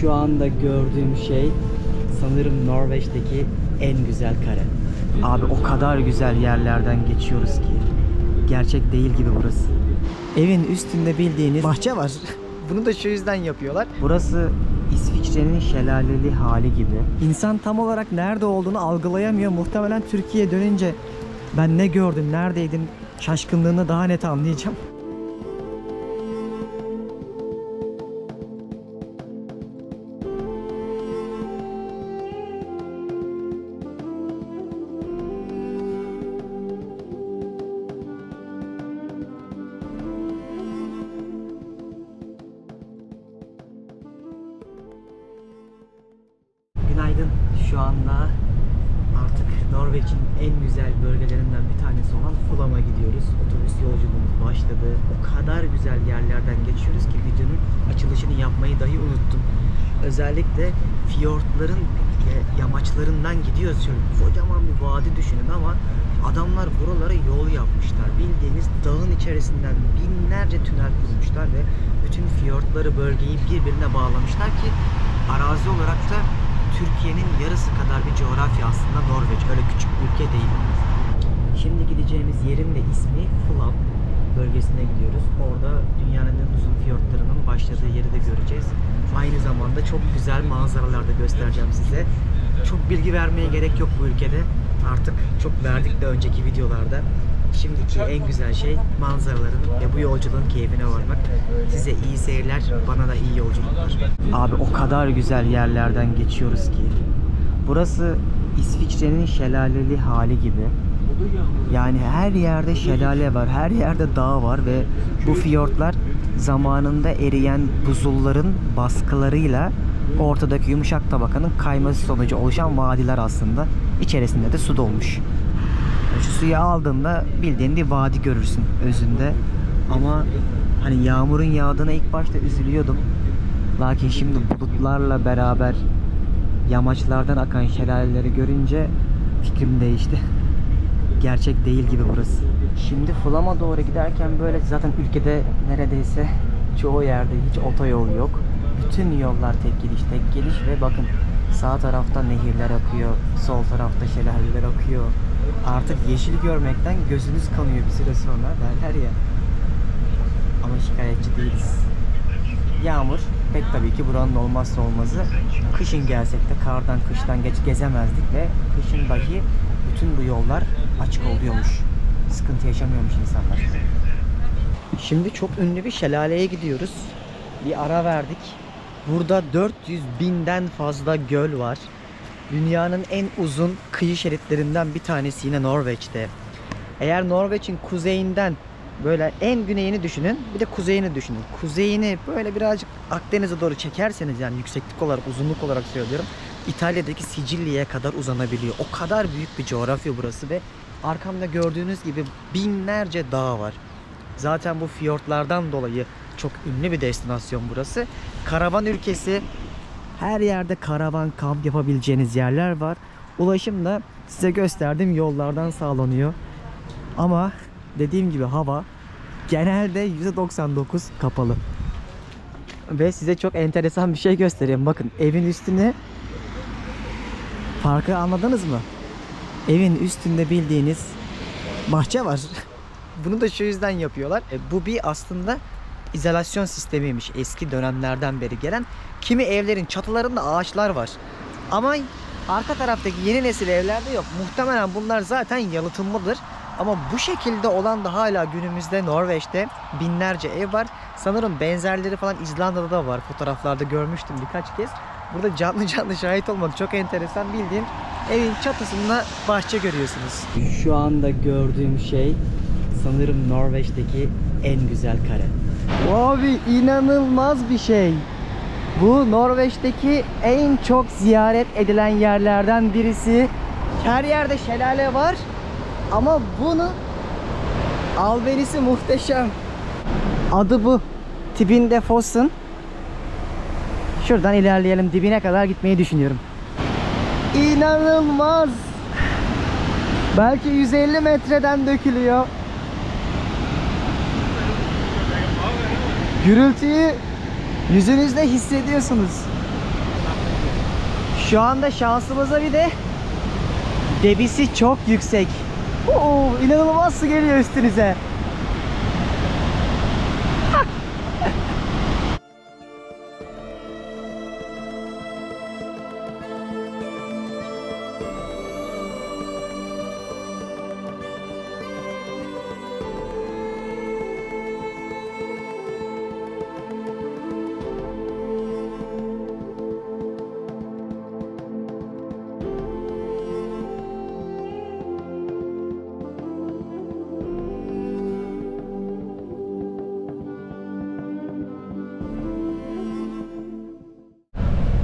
Şu anda gördüğüm şey sanırım Norveç'teki en güzel kare. Abi o kadar güzel yerlerden geçiyoruz ki. Gerçek değil gibi burası. Evin üstünde bildiğiniz bahçe var. Bunu da şu yüzden yapıyorlar. Burası İsviçre'nin şelaleli hali gibi. İnsan tam olarak nerede olduğunu algılayamıyor. Muhtemelen Türkiye'ye dönünce ben ne gördüm, neredeydim şaşkınlığını daha net anlayacağım. Günaydın. Şu anda artık Norveç'in en güzel bölgelerinden bir tanesi olan Flam'a gidiyoruz. Otobüs yolculuğumuz başladı. O kadar güzel yerlerden geçiyoruz ki videonun açılışını yapmayı dahi unuttum. Özellikle fiyortların yamaçlarından gidiyoruz. Şöyle kocaman bir vadi düşünün ama adamlar buralara yol yapmışlar. Bildiğiniz dağın içerisinden binlerce tünel kurmuşlar ve bütün fiyortları, bölgeyi birbirine bağlamışlar ki arazi olarak da Türkiye'nin yarısı kadar bir coğrafya aslında Norveç. Öyle küçük bir ülke değil. Şimdi gideceğimiz yerin de ismi Flam bölgesine gidiyoruz. Orada dünyanın en uzun fiyortlarının başladığı yeri de göreceğiz. Aynı zamanda çok güzel manzaralar da göstereceğim size. Çok bilgi vermeye gerek yok bu ülkede. Artık çok verdik de önceki videolarda. Şimdiki en güzel şey manzaraların ve bu yolculuğun keyfine varmak. Size iyi seyirler, bana da iyi yolculuklar. Abi o kadar güzel yerlerden geçiyoruz ki. Burası İsviçre'nin şelaleli hali gibi. Yani her yerde şelale var, her yerde dağ var ve bu fiyortlar zamanında eriyen buzulların baskılarıyla ortadaki yumuşak tabakanın kayması sonucu oluşan vadiler aslında. İçerisinde de su dolmuş. Şu suyu aldığında bildiğin bir vadi görürsün özünde. Ama hani yağmurun yağdığına ilk başta üzülüyordum. Lakin şimdi bulutlarla beraber yamaçlardan akan şelaleleri görünce fikrim değişti. Gerçek değil gibi burası. Şimdi Flam'a doğru giderken böyle zaten ülkede neredeyse çoğu yerde hiç otoyol yok. Bütün yollar tek gidiş tek geliş ve bakın sağ tarafta nehirler akıyor, sol tarafta şelaleler akıyor. Artık yeşil görmekten gözünüz kanıyor bir süre sonra derler ya. Ama şikayetçi değiliz. Yağmur pek tabii ki buranın olmazsa olmazı. Kışın gelsek de kardan kıştan geç gezemezdik ve kışın dahi bütün bu yollar açık oluyormuş. Sıkıntı yaşamıyormuş insanlar. Şimdi çok ünlü bir şelaleye gidiyoruz. Bir ara verdik. Burada 400.000'den fazla göl var. Dünyanın en uzun kıyı şeritlerinden bir tanesi yine Norveç'te. Eğer Norveç'in kuzeyinden böyle en güneyini düşünün, bir de kuzeyini düşünün. Kuzeyini böyle birazcık Akdeniz'e doğru çekerseniz, yani yükseklik olarak, uzunluk olarak söylüyorum, İtalya'daki Sicilya'ya kadar uzanabiliyor. O kadar büyük bir coğrafya burası ve arkamda gördüğünüz gibi binlerce dağ var. Zaten bu fiyortlardan dolayı çok ünlü bir destinasyon burası. Karavan ülkesi. Her yerde karavan, kamp yapabileceğiniz yerler var. Ulaşım da size gösterdiğim yollardan sağlanıyor. Ama dediğim gibi hava genelde %99 kapalı. Ve size çok enteresan bir şey göstereyim. Bakın evin üstüne, farkı anladınız mı? Evin üstünde bildiğiniz bahçe var. Bunu da şu yüzden yapıyorlar. Bu bir aslında izolasyon sistemiymiş eski dönemlerden beri gelen. Kimi evlerin çatılarında ağaçlar var. Ama arka taraftaki yeni nesil evlerde yok. Muhtemelen bunlar zaten yalıtımlıdır. Ama bu şekilde olan da hala günümüzde Norveç'te binlerce ev var. Sanırım benzerleri falan İzlanda'da da var. Fotoğraflarda görmüştüm birkaç kez. Burada canlı canlı şahit olmak çok enteresan. Bildiğin evin çatısında bahçe görüyorsunuz. Şu anda gördüğüm şey sanırım Norveç'teki en güzel kare. Abi inanılmaz bir şey. Bu Norveç'teki en çok ziyaret edilen yerlerden birisi. Her yerde şelale var. Ama bunun albenisi muhteşem. Adı bu. Tibinde Fossen. Şuradan ilerleyelim. Dibine kadar gitmeyi düşünüyorum. İnanılmaz. Belki 150 metreden dökülüyor. Gürültüyü yüzünüzde hissediyorsunuz. Şu anda şansımıza bir de debisi çok yüksek. Oo, inanılmaz su geliyor üstünüze.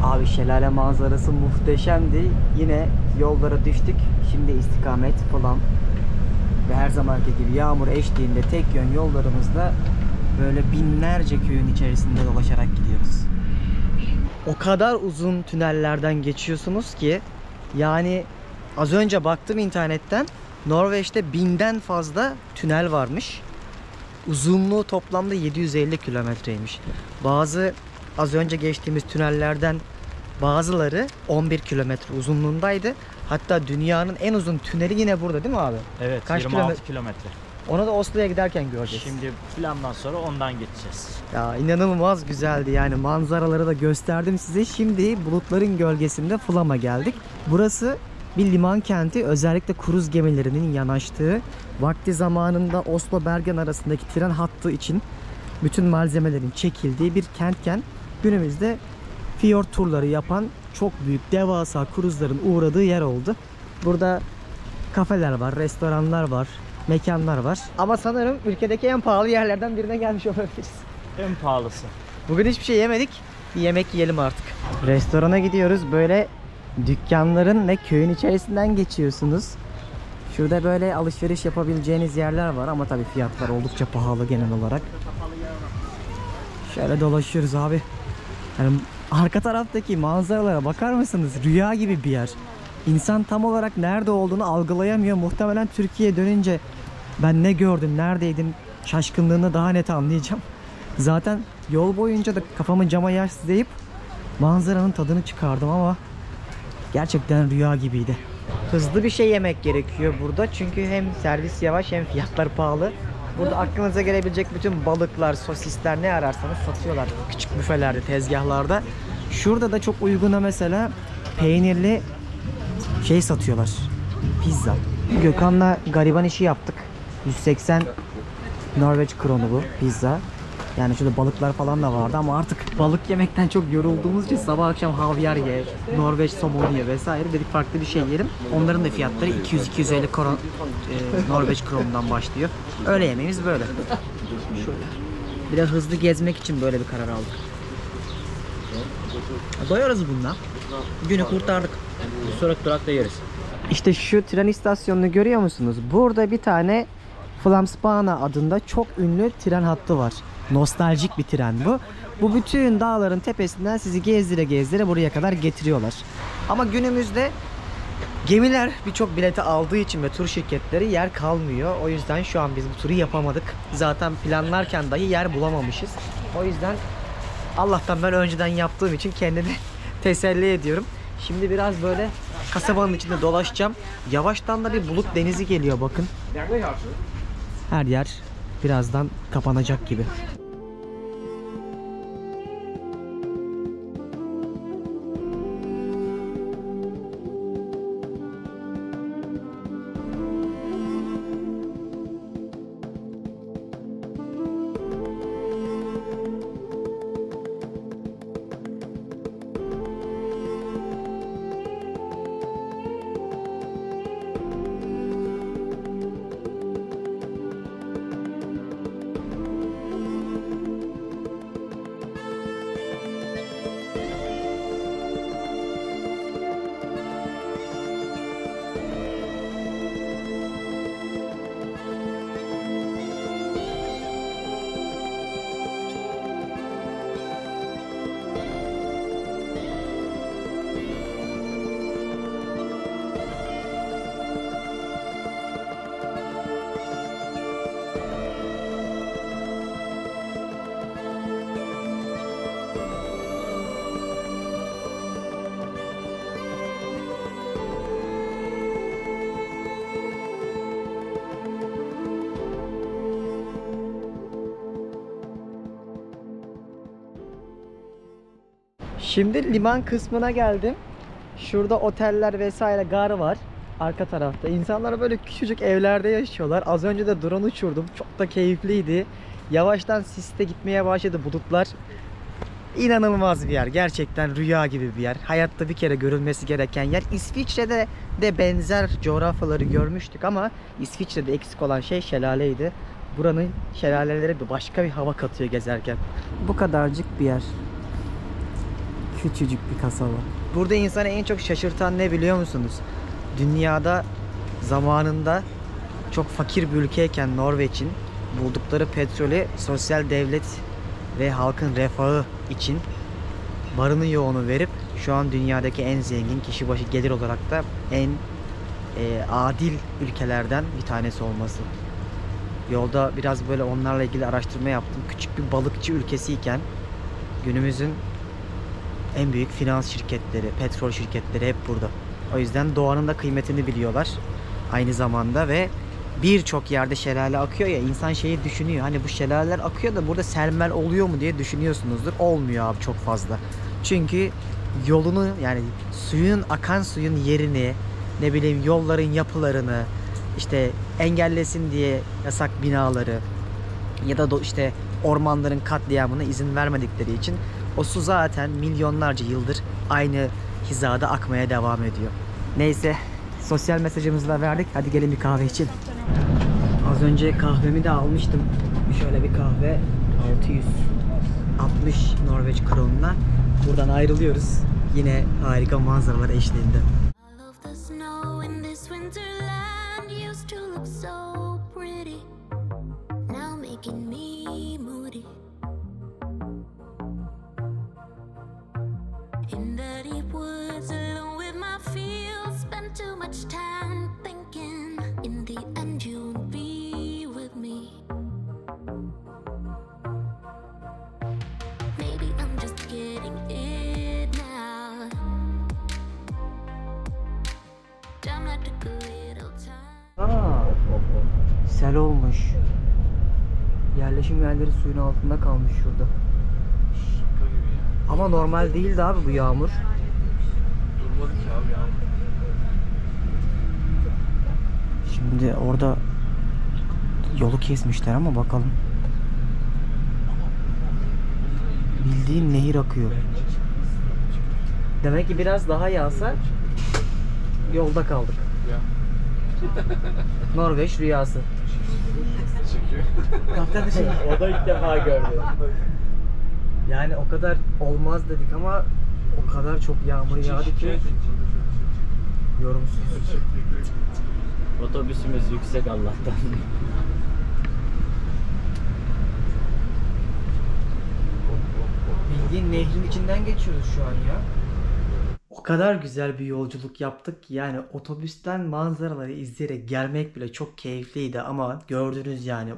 Abi şelale manzarası muhteşemdi. Yine yollara düştük. Şimdi istikamet falan. Ve her zamanki gibi yağmur eşliğinde tek yön yollarımızda böyle binlerce köyün içerisinde dolaşarak gidiyoruz. O kadar uzun tünellerden geçiyorsunuz ki yani az önce baktım internetten, Norveç'te 1000'den fazla tünel varmış. Uzunluğu toplamda 750 kilometreymiş. Bazı az önce geçtiğimiz tünellerden bazıları 11 kilometre uzunluğundaydı. Hatta dünyanın en uzun tüneli yine burada değil mi abi? Evet, kaç 26 kilometre. Onu da Oslo'ya giderken göreceğiz. Şimdi plandan sonra ondan geçeceğiz. Ya inanılmaz güzeldi yani, manzaraları da gösterdim size. Şimdi bulutların gölgesinde Flam'a geldik. Burası bir liman kenti, özellikle kruz gemilerinin yanaştığı, vakti zamanında Oslo-Bergen arasındaki tren hattı için bütün malzemelerin çekildiği bir kentken günümüzde fiyort turları yapan çok büyük devasa kruzların uğradığı yer oldu. Burada kafeler var, restoranlar var, mekanlar var. Ama sanırım ülkedeki en pahalı yerlerden birine gelmiş olabiliriz. En pahalısı. Bugün hiçbir şey yemedik. Bir yemek yiyelim artık. Restorana gidiyoruz. Böyle dükkanların ve köyün içerisinden geçiyorsunuz. Şurada böyle alışveriş yapabileceğiniz yerler var ama tabii fiyatlar oldukça pahalı genel olarak. Şöyle dolaşıyoruz abi. Yani arka taraftaki manzaralara bakar mısınız? Rüya gibi bir yer. İnsan tam olarak nerede olduğunu algılayamıyor. Muhtemelen Türkiye'ye dönünce ben ne gördüm, neredeydim şaşkınlığını daha net anlayacağım. Zaten yol boyunca da kafamı cama yaslayıp manzaranın tadını çıkardım ama gerçekten rüya gibiydi. Hızlı bir şey yemek gerekiyor burada çünkü hem servis yavaş hem fiyatlar pahalı. Burada aklınıza gelebilecek bütün balıklar, sosisler, ne ararsanız satıyorlar küçük büfelerde, tezgahlarda. Şurada da çok uyguna mesela peynirli şey satıyorlar. Pizza. Gökhan'la gariban işi yaptık. 180 Norveç kronu bu pizza. Yani şurada balıklar falan da vardı ama artık balık yemekten çok yorulduğumuz için sabah akşam havyar ye, Norveç somonu ye vesaire dedik, farklı bir şey yiyelim. Onların da fiyatları 200-250 Norveç kronundan başlıyor. Öğle yemeğimiz böyle. Biraz hızlı gezmek için böyle bir karar aldık. Doyarız bununla. Günü kurtardık. Bir sonraki durakta yeriz. İşte şu tren istasyonunu görüyor musunuz? Burada bir tane Flamsbana adında çok ünlü tren hattı var. Nostaljik bir tren bu. Bu bütün dağların tepesinden sizi gezdire gezdire buraya kadar getiriyorlar. Ama günümüzde gemiler birçok bileti aldığı için ve tur şirketleri yer kalmıyor. O yüzden şu an biz bu turu yapamadık. Zaten planlarken dahi yer bulamamışız. O yüzden Allah'tan ben önceden yaptığım için kendimi teselli ediyorum. Şimdi biraz böyle kasabanın içinde dolaşacağım. Yavaştan da bir bulut denizi geliyor bakın. Her yer birazdan kapanacak gibi. Şimdi liman kısmına geldim. Şurada oteller vesaire, gar var arka tarafta. İnsanlar böyle küçücük evlerde yaşıyorlar. Az önce de drone uçurdum. Çok da keyifliydi. Yavaştan siste gitmeye başladı bulutlar. İnanılmaz bir yer. Gerçekten rüya gibi bir yer. Hayatta bir kere görülmesi gereken yer. İsviçre'de de benzer coğrafyaları görmüştük ama İsviçre'de eksik olan şey şelaleydi. Buranın şelaleleri bir başka bir hava katıyor gezerken. Bu kadarcık bir yer. Küçücük bir kasaba. Burada insanı en çok şaşırtan ne biliyor musunuz? Dünyada zamanında çok fakir bir ülkeyken Norveç'in buldukları petrolü sosyal devlet ve halkın refahı için barını yoğunu verip şu an dünyadaki en zengin, kişi başı gelir olarak da en adil ülkelerden bir tanesi olması. Yolda biraz böyle onlarla ilgili araştırma yaptım. Küçük bir balıkçı ülkesiyken günümüzün en büyük finans şirketleri, petrol şirketleri hep burada. O yüzden doğanın da kıymetini biliyorlar aynı zamanda ve birçok yerde şelale akıyor ya, insan şeyi düşünüyor. Hani bu şelaleler akıyor da burada selmel oluyor mu diye düşünüyorsunuzdur. Olmuyor abi çok fazla. Çünkü yolunu, yani akan suyun yerini, ne bileyim yolların yapılarını işte engellesin diye yasak binaları ya da işte ormanların katliamına izin vermedikleri için o su zaten milyonlarca yıldır aynı hizada akmaya devam ediyor. Neyse, sosyal mesajımızı da verdik. Hadi gelin bir kahve için. Az önce kahvemi de almıştım. Şöyle bir kahve 660 Norveç kronuna. Buradan ayrılıyoruz. Yine harika manzaralar eşliğinde. In the deep woods, alone with my feels, spend too much time thinking. In the end, you'll be with me. Maybe I'm just getting it now. Time not to go little time. Sel olmuş. Yerleşim yerleri suyun altında kalmış şurada. Ama normal değildi abi bu yağmur. Durmadı ki abi yağmur. Şimdi orada yolu kesmişler ama bakalım. Bildiğin nehir akıyor. Demek ki biraz daha yağsa yolda kaldık. Ya. Norveç rüyası. Çekiyor. Kaptan şey. O da ilk defa gördü. Yani o kadar olmaz dedik ama o kadar çok yağmur yağdı ki yorumsuz. Otobüsümüz yüksek Allah'tan. Bildiğin nehrin içinden geçiyoruz şu an ya. O kadar güzel bir yolculuk yaptık ki yani otobüsten manzaraları izleyerek gelmek bile çok keyifliydi ama gördünüz yani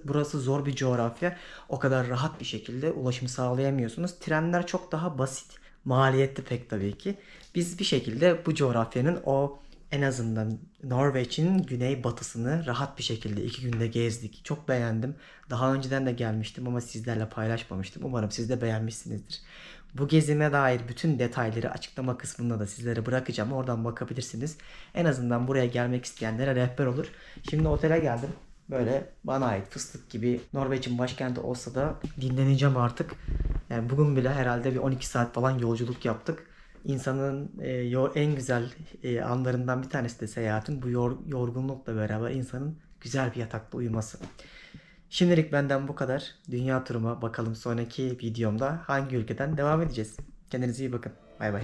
burası zor bir coğrafya. O kadar rahat bir şekilde ulaşım sağlayamıyorsunuz. Trenler çok daha basit. Maliyetli pek tabii ki. Biz bir şekilde bu coğrafyanın o en azından Norveç'in güneybatısını rahat bir şekilde 2 günde gezdik. Çok beğendim. Daha önceden de gelmiştim ama sizlerle paylaşmamıştım. Umarım siz de beğenmişsinizdir. Bu gezime dair bütün detayları açıklama kısmında da sizlere bırakacağım. Oradan bakabilirsiniz. En azından buraya gelmek isteyenlere rehber olur. Şimdi otele geldim. Böyle bana ait fıstık gibi Norveç'in başkenti olsa da dinleneceğim artık. Yani bugün bile herhalde bir 12 saat falan yolculuk yaptık. İnsanın en güzel anlarından bir tanesi de seyahatin bu yorgunlukla beraber insanın güzel bir yatakta uyuması. Şimdilik benden bu kadar. Dünya turuma bakalım sonraki videomda hangi ülkeden devam edeceğiz. Kendinize iyi bakın. Bay bay.